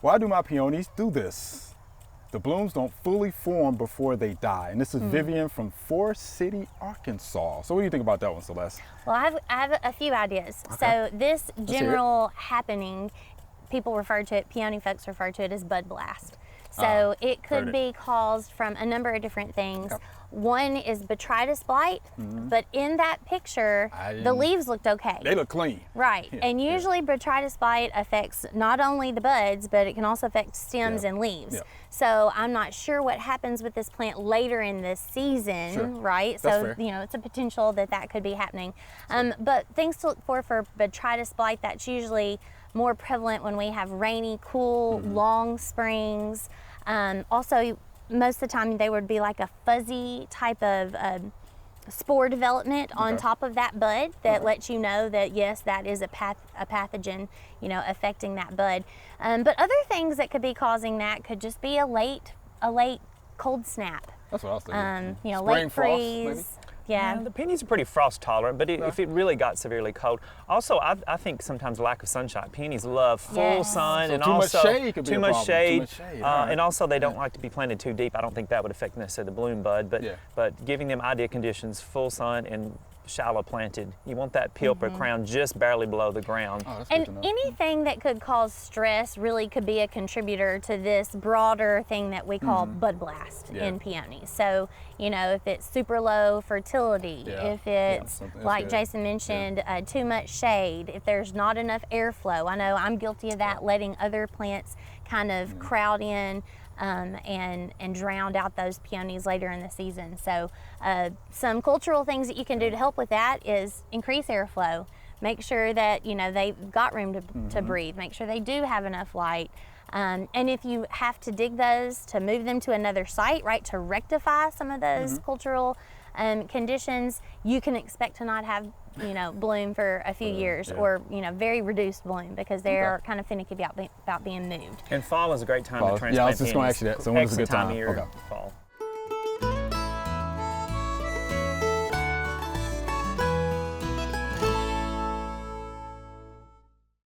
Why do my peonies do this? The blooms don't fully form before they die. And this is Vivian from Forest City, Arkansas. So what do you think about that one, Celeste? Well, I have a few ideas. Okay. So this general happening, people refer to it, peony folks refer to it as bud blast. So it could be caused from a number of different things. Okay. One is botrytis blight, but in that picture, the leaves looked okay. They look clean. Right, and usually botrytis blight affects not only the buds, but it can also affect stems and leaves. So I'm not sure what happens with this plant later in the season, right? That's So, fair. you know, it's a potential that could be happening. But things to look for botrytis blight, that's usually more prevalent when we have rainy, cool, long springs. Also, most of the time they would be like a fuzzy type of spore development on top of that bud that lets you know that yes, that is a pathogen, you know, affecting that bud. But other things that could be causing that could just be a late cold snap. That's what I was thinking. You know, Spring late frost, freeze. maybe? Yeah. The peonies are pretty frost tolerant, but if it really got severely cold, also I think sometimes lack of sunshine. Peonies love full sun, So and too much also shade could be too a much problem. shade, Too much shade, all right. and also they don't like to be planted too deep. I don't think that would affect necessarily the bloom bud, but giving them ideal conditions, full sun and shallow planted. You want that pulp or crown just barely below the ground. Oh, that's good And to know. anything that could cause stress really could be a contributor to this broader thing that we call bud blast in peonies. So, you know, if it's super low fertility, if it's, like Jason mentioned, too much shade, if there's not enough airflow. I know I'm guilty of that, letting other plants kind of crowd in and drowned out those peonies later in the season. So some cultural things that you can do to help with that is increase airflow. Make sure that, you know, they've got room to breathe. Make sure they do have enough light. And if you have to dig those to move them to another site, right, to rectify some of those cultural conditions, you can expect to not have, you know, bloom for a few years or, you know, very reduced bloom because they're kind of finicky about being moved. And fall is a great time to transplant Yeah, I was just going to peonies. ask you that. So when is a good Excellent time? of year, fall.